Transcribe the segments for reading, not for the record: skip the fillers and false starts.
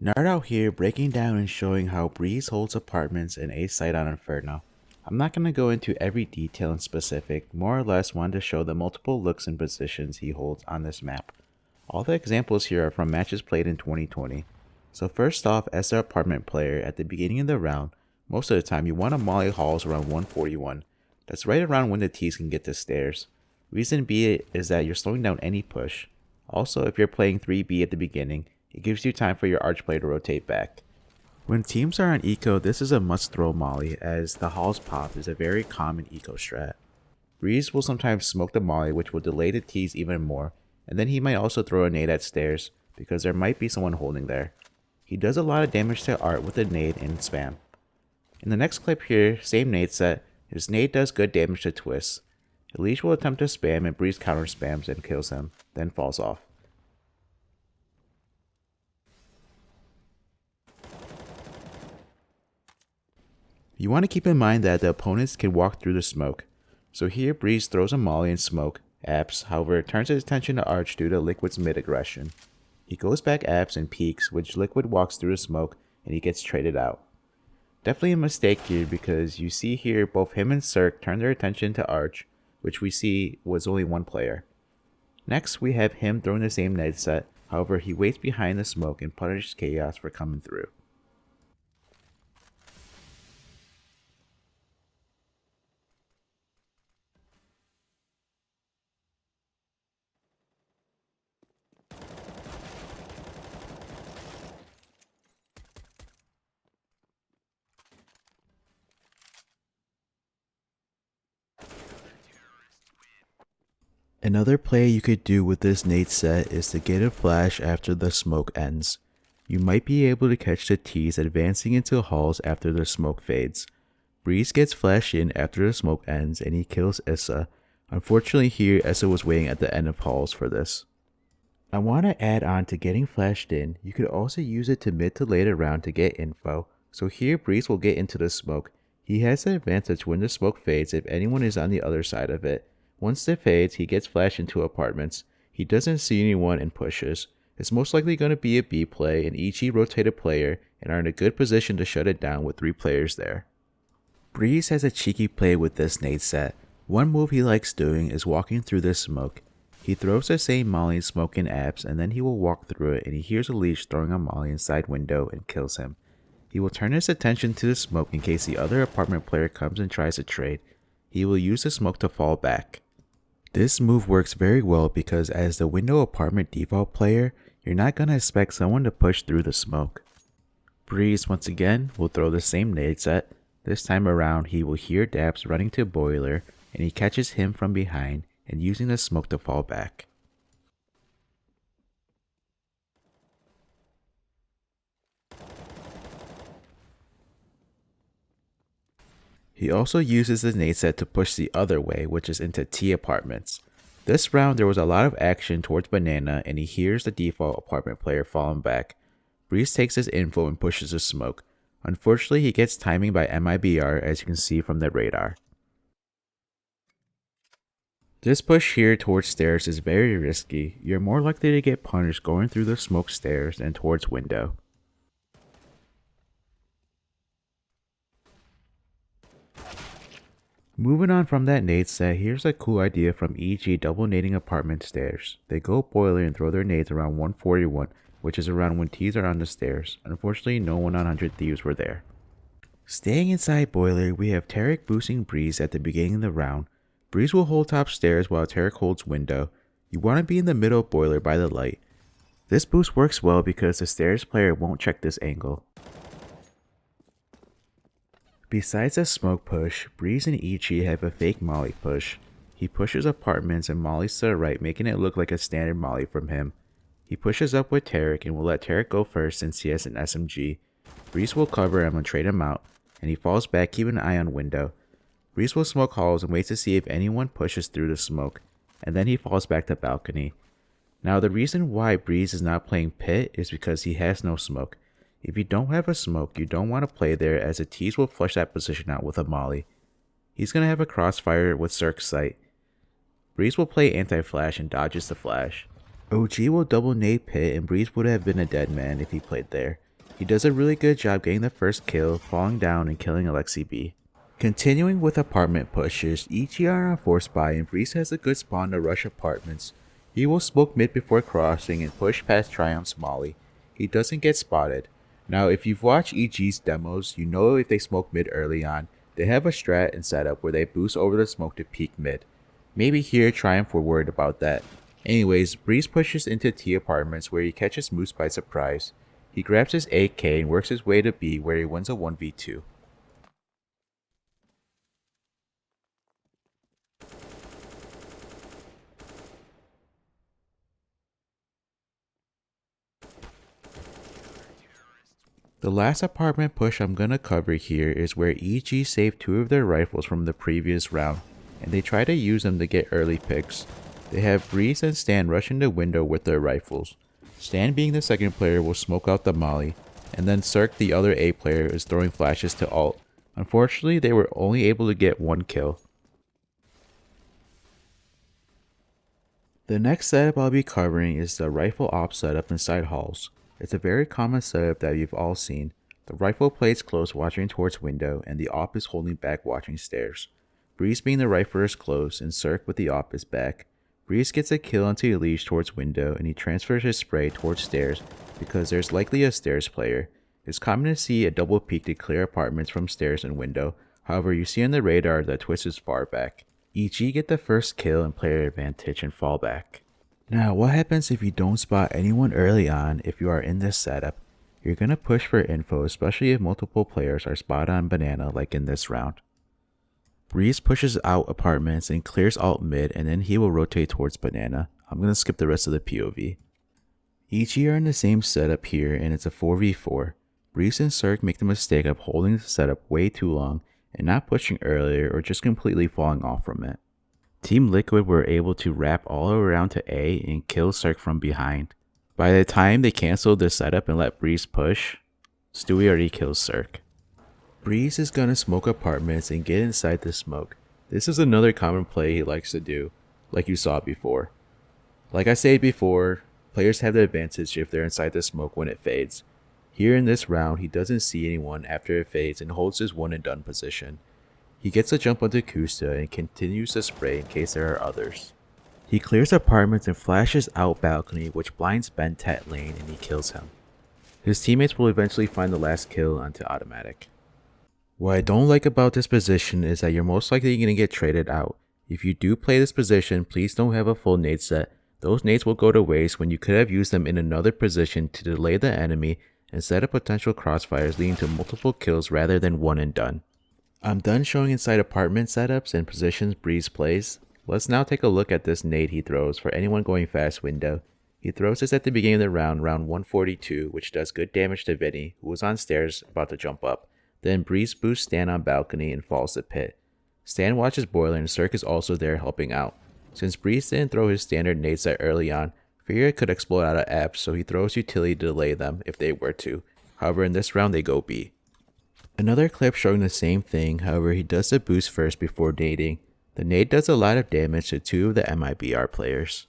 Nard out here breaking down and showing how Brehze holds apartments in CT Side Inferno. I'm not going to go into every detail in specific, more or less wanted to show the multiple looks and positions he holds on this map. All the examples here are from matches played in 2020. So first off, as an apartment player, at the beginning of the round, most of the time you want to molly halls around 141. That's right around when the T's can get to stairs. Reason B is that you're slowing down any push. Also, if you're playing 3B at the beginning, it gives you time for your arch player to rotate back. When teams are on eco, this is a must throw molly, as the halls pop is a very common eco strat. Brehze will sometimes smoke the molly, which will delay the T's even more, and then he might also throw a nade at stairs, because there might be someone holding there. He does a lot of damage to art with a nade and spam. In the next clip here, same nade set, his nade does good damage to twists. Elish will attempt to spam and Brehze counter spams and kills him, then falls off. You want to keep in mind that the opponents can walk through the smoke. So here Brehze throws a molly in smoke, apps, however turns his attention to arch due to Liquid's mid aggression. He goes back apps and peeks, which Liquid walks through the smoke and he gets traded out. Definitely a mistake here because you see here both him and Cirque turn their attention to arch, which we see was only one player. Next we have him throwing the same Nadeset, however he waits behind the smoke and punishes Chaos for coming through. Another play you could do with this nade set is to get a flash after the smoke ends. You might be able to catch the T's advancing into halls after the smoke fades. Brehze gets flashed in after the smoke ends and he kills Issa. Unfortunately here, Issa was waiting at the end of halls for this. I want to add on to getting flashed in, you could also use it to mid to late round to get info. So here Brehze will get into the smoke. He has the advantage when the smoke fades if anyone is on the other side of it. Once it fades, he gets flashed into apartments. He doesn't see anyone and pushes. It's most likely going to be a B play, and EG rotated player and are in a good position to shut it down with 3 players there. Brehze has a cheeky play with this nade set. One move he likes doing is walking through the smoke. He throws the same molly and smoke in apps and then he will walk through it and he hears Elish throwing a molly inside window and kills him. He will turn his attention to the smoke in case the other apartment player comes and tries to trade. He will use the smoke to fall back. This move works very well because as the window apartment default player, you're not going to expect someone to push through the smoke. Brehze once again will throw the same nade set. This time around he will hear Daps running to boiler and he catches him from behind and using the smoke to fall back. He also uses the nade set to push the other way, which is into T apartments. This round there was a lot of action towards Banana and he hears the default apartment player falling back. Brehze takes his info and pushes the smoke. Unfortunately he gets timing by MIBR as you can see from the radar. This push here towards stairs is very risky. You're more likely to get punished going through the smoke stairs than towards window. Moving on from that nade set, here's a cool idea from EG double nading apartment stairs. They go boiler and throw their nades around 141, which is around when T's are on the stairs. Unfortunately, no one on 100 Thieves were there. Staying inside boiler, we have Tarek boosting Brehze at the beginning of the round. Brehze will hold top stairs while Tarek holds window. You want to be in the middle boiler by the light. This boost works well because the stairs player won't check this angle. Besides a smoke push, Brehze and EG have a fake molly push. He pushes apartments and mollies to the right, making it look like a standard molly from him. He pushes up with Tarek and will let Tarek go first since he has an SMG. Brehze will cover him and trade him out, and he falls back keeping an eye on window. Brehze will smoke halls and waits to see if anyone pushes through the smoke, and then he falls back to balcony. Now the reason why Brehze is not playing pit is because he has no smoke. If you don't have a smoke, you don't want to play there as the T's will flush that position out with a molly. He's going to have a crossfire with Cirque's sight. Brehze will play anti-flash and dodges the flash. OG will double nade pit and Brehze would have been a dead man if he played there. He does a really good job getting the first kill, falling down and killing Alexi B. Continuing with apartment pushes, EG are on Forcebuy and Brehze has a good spawn to rush apartments. He will smoke mid before crossing and push past Triumph's molly. He doesn't get spotted. Now if you've watched EG's demos, you know if they smoke mid early on, they have a strat and setup where they boost over the smoke to peek mid. Maybe here Triumph were worried about that. Anyways, Brehze pushes into T apartments where he catches Moose by surprise. He grabs his AK and works his way to B where he wins a 1v2. The last apartment push I'm gonna cover here is where EG saved 2 of their rifles from the previous round, and they try to use them to get early picks. They have Brehze and Stan rush in the window with their rifles. Stan, being the second player, will smoke out the molly, and then Cirque, the other A player, is throwing flashes to ult. Unfortunately, they were only able to get 1 kill. The next setup I'll be covering is the rifle op setup inside halls. It's a very common setup that you've all seen. The rifle plays close watching towards window and the op is holding back watching stairs. Brehze, being the rifler, is close and Cirque with the op is back. Brehze gets a kill until he leaves towards window and he transfers his spray towards stairs because there's likely a stairs player. It's common to see a double peek to clear apartments from stairs and window, however you see on the radar that Twist is far back. EG get the first kill and player advantage and fall back. Now what happens if you don't spot anyone early on if you are in this setup? You're gonna push for info, especially if multiple players are spotted on banana like in this round. Brehze pushes out apartments and clears alt mid and then he will rotate towards banana. I'm gonna skip the rest of the POV. EG are in the same setup here and it's a 4v4. Brehze and Cirque make the mistake of holding the setup way too long and not pushing earlier or just completely falling off from it. Team Liquid were able to wrap all around to A and kill Cirque from behind. By the time they canceled the setup and let Brehze push, Stewie already kills Cirque. Brehze is gonna smoke apartments and get inside the smoke. This is another common play he likes to do, like you saw before. Like I said before, players have the advantage if they're inside the smoke when it fades. Here in this round, he doesn't see anyone after it fades and holds his one and done position. He gets a jump onto Kusta and continues to spray in case there are others. He clears apartments and flashes out balcony, which blinds Ben Tet lane and he kills him. His teammates will eventually find the last kill onto automatic. What I don't like about this position is that you're most likely going to get traded out. If you do play this position, please don't have a full nade set. Those nades will go to waste when you could have used them in another position to delay the enemy and set up potential crossfires leading to multiple kills rather than one and done. I'm done showing inside apartment setups and positions Brehze plays. Let's now take a look at this nade he throws for anyone going fast window. He throws this at the beginning of the round 142, which does good damage to Vinny, who was on stairs about to jump up. Then Brehze boosts Stan on balcony and falls to pit. Stan watches boiler and Cirque is also there helping out. Since Brehze didn't throw his standard nade set early on, Furia could explode out of apps, so he throws utility to delay them if they were to. However, in this round they go B. Another clip showing the same thing, however he does the boost first before nading. The nade does a lot of damage to 2 of the MIBR players.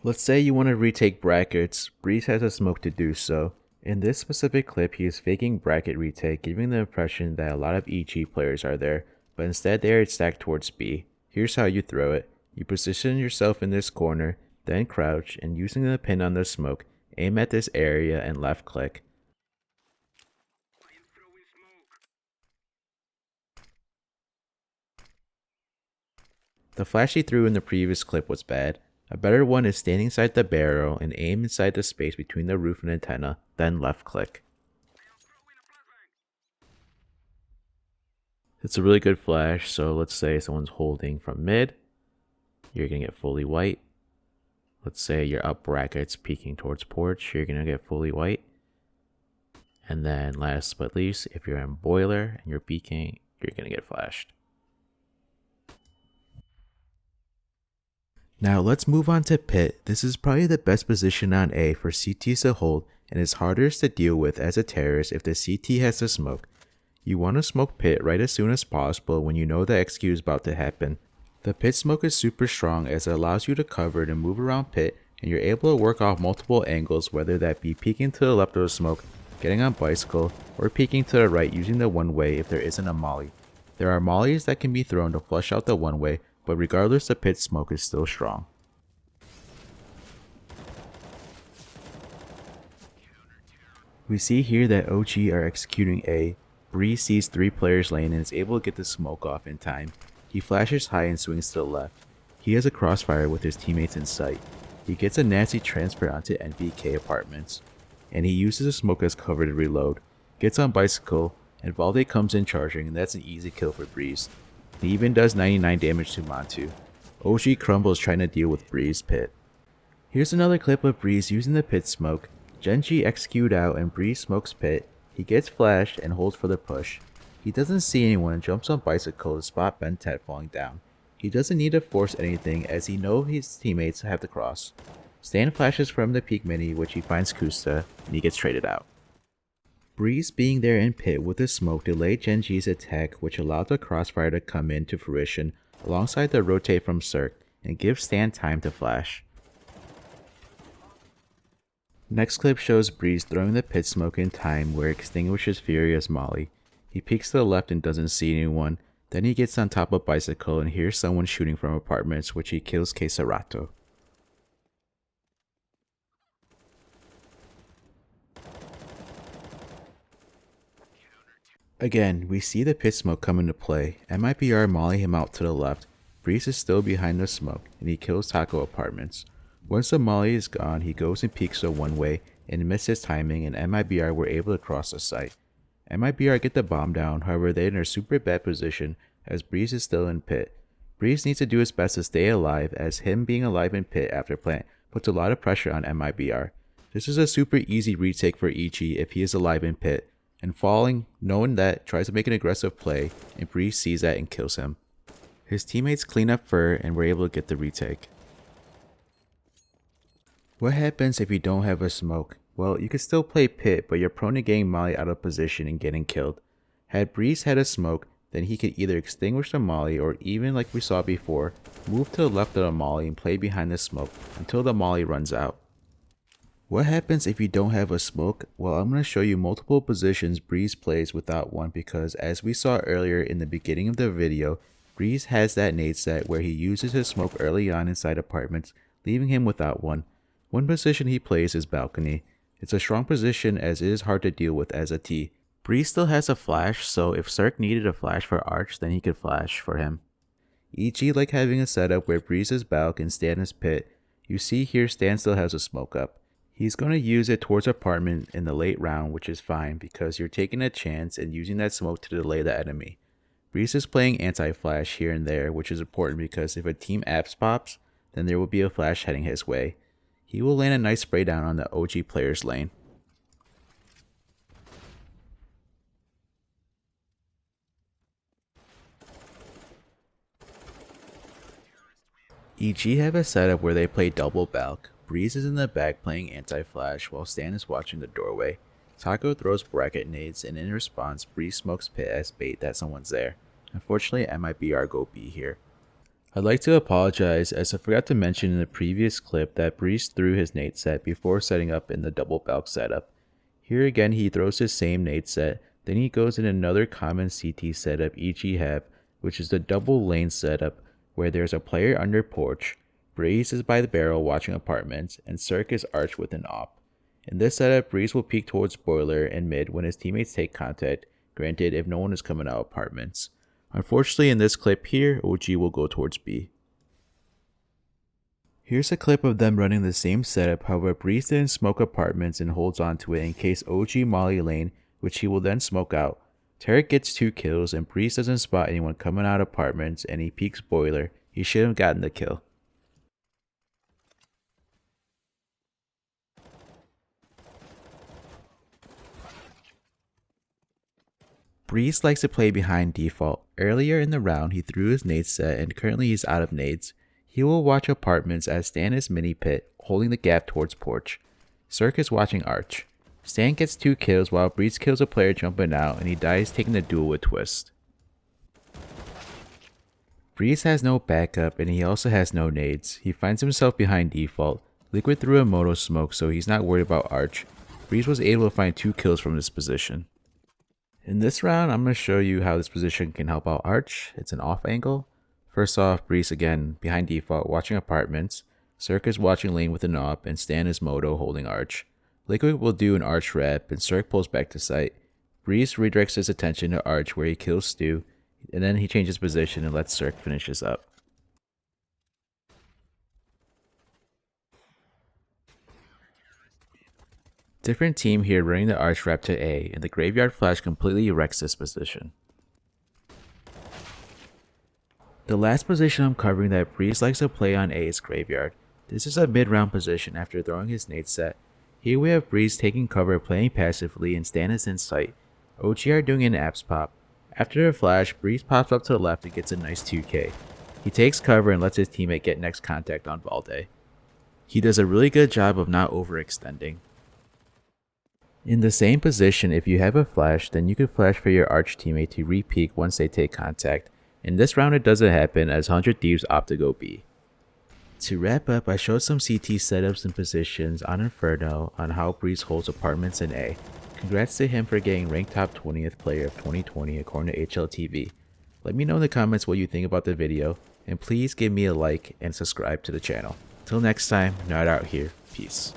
Let's say you want to retake brackets, Brehze has a smoke to do so. In this specific clip he is faking bracket retake, giving the impression that a lot of EG players are there, but instead they are stacked towards B. Here's how you throw it. You position yourself in this corner, then crouch, and using the pin on the smoke, aim at this area and left click. The flash he threw in the previous clip was bad. A better one is standing inside the barrel and aim inside the space between the roof and antenna, then left click. It's a really good flash, so let's say someone's holding from mid, you're going to get fully white. Let's say you're up brackets peeking towards porch, you're going to get fully white. And then last but least, if you're in boiler and you're peeking, you're going to get flashed. Now let's move on to pit. This is probably the best position on A for CTs to hold and is hardest to deal with as a terrorist if the CT has to smoke. You want to smoke pit right as soon as possible when you know the execute is about to happen. The pit smoke is super strong as it allows you to cover and move around pit and you're able to work off multiple angles, whether that be peeking to the left of the smoke, getting on bicycle, or peeking to the right using the one way if there isn't a molly. There are mollies that can be thrown to flush out the one way, but regardless, the pit smoke is still strong. We see here that OG are executing A. Brehze sees 3 players lane and is able to get the smoke off in time. He flashes high and swings to the left. He has a crossfire with his teammates in sight. He gets a nasty transfer onto NBK apartments, and he uses the smoke as cover to reload. Gets on bicycle, and Valde comes in charging, and that's an easy kill for Brehze. He even does 99 damage to Montu. OG crumbles trying to deal with Brehze's pit. Here's another clip of Brehze using the pit smoke. Genji execute out and Brehze smokes pit. He gets flashed and holds for the push. He doesn't see anyone and jumps on bicycle to spot Bentet falling down. He doesn't need to force anything as he knows his teammates have the cross. Stan flashes from the peak mini, which he finds Kusta, and he gets traded out. Brehze being there in pit with his smoke delayed Genji's attack, which allowed the crossfire to come into fruition alongside the rotate from Cirque and give Stan time to flash. Next clip shows Brehze throwing the pit smoke in time where it extinguishes Furious Molly. He peeks to the left and doesn't see anyone, then he gets on top of bicycle and hears someone shooting from apartments, which he kills Quesarato. Again, we see the pit smoke come into play. MIBR molly him out to the left. Brehze is still behind the smoke, and he kills Taco apartments. Once the molly is gone, he goes and peeks the one way and misses timing, and MIBR were able to cross the site. MIBR get the bomb down, however they're in a super bad position as Brehze is still in pit. Brehze needs to do his best to stay alive, as him being alive in pit after plant puts a lot of pressure on MIBR. This is a super easy retake for EG if he is alive in pit, and falling, knowing that, tries to make an aggressive play, and Brehze sees that and kills him. His teammates clean up fur and were able to get the retake. What happens if you don't have a smoke? Well, you could still play pit, but you're prone to getting molly out of position and getting killed. Had Brehze had a smoke, then he could either extinguish the molly or even like we saw before, move to the left of the molly and play behind the smoke until the molly runs out. What happens if you don't have a smoke? Well, I'm going to show you multiple positions Brehze plays without one because as we saw earlier in the beginning of the video, Brehze has that Nadeset where he uses his smoke early on inside apartments, leaving him without one. One position he plays is balcony. It's a strong position as it is hard to deal with as a T. Brehze still has a flash, so if Cirque needed a flash for Arch, then he could flash for him. EG like having a setup where Brehze is balc and Stan is pit. You see here Stan still has a smoke up. He's going to use it towards apartment in the late round, which is fine because you're taking a chance and using that smoke to delay the enemy. Brehze is playing anti-flash here and there, which is important because if a team apps pops, then there will be a flash heading his way. He will land a nice spray down on the OG player's lane. EG have a setup where they play double balc. Brehze is in the back playing anti-flash while Stan is watching the doorway. Taco throws bracket nades and in response Brehze smokes pit as bait that someone's there. Unfortunately MIBR go B here. I'd like to apologize as I forgot to mention in the previous clip that Brehze threw his Nadeset before setting up in the double balc setup. Here again he throws his same Nadeset, then he goes in another common CT setup EG have, which is the double lane setup where there's a player under porch, Brehze is by the barrel watching apartments, and Cirque is arched with an op. In this setup, Brehze will peek towards boiler and mid when his teammates take contact, granted if no one is coming out apartments. Unfortunately in this clip here, OG will go towards B. Here's a clip of them running the same setup, however Brehze didn't smoke apartments and holds onto it in case OG molly lane, which he will then smoke out. Tarek gets 2 kills and Brehze doesn't spot anyone coming out apartments and he peeks boiler. He should have gotten the kill. Brehze likes to play behind default. Earlier in the round he threw his Nadeset and currently he's out of nades. He will watch apartments as Stan is mini pit, holding the gap towards porch. Cirque is watching arch. Stan gets 2 kills while Brehze kills a player jumping out and he dies taking the duel with Twist. Brehze has no backup and he also has no nades. He finds himself behind default. Liquid threw a moto smoke, so he's not worried about Arch. Brehze was able to find 2 kills from this position. In this round, I'm going to show you how this position can help out Arch. It's an off angle. First off, Brehze again, behind default, watching apartments. Cirque is watching lane with an op, and Stan is moto holding Arch. Liquid will do an Arch rep, and Cirque pulls back to site. Brehze redirects his attention to Arch where he kills Stu, and then he changes position and lets Cirque finish this up. Different team here running the Arch rep to A, and the Graveyard Flash completely wrecks this position. The last position I'm covering that Brehze likes to play on A is Graveyard. This is a mid-round position after throwing his Nadeset. Here we have Brehze taking cover, playing passively, and Stan is in sight. OGR doing an apps pop. After a flash, Brehze pops up to the left and gets a nice 2k. He takes cover and lets his teammate get next contact on Valde. He does a really good job of not overextending. In the same position, if you have a flash, then you could flash for your Arch teammate to re-peek once they take contact. In this round it doesn't happen as 100 Thieves opt to go B. To wrap up, I showed some CT setups and positions on Inferno on how Brehze holds apartments in A. Congrats to him for getting ranked top 20th player of 2020 according to HLTV. Let me know in the comments what you think about the video, and please give me a like and subscribe to the channel. Till next time, Nade out here. Peace.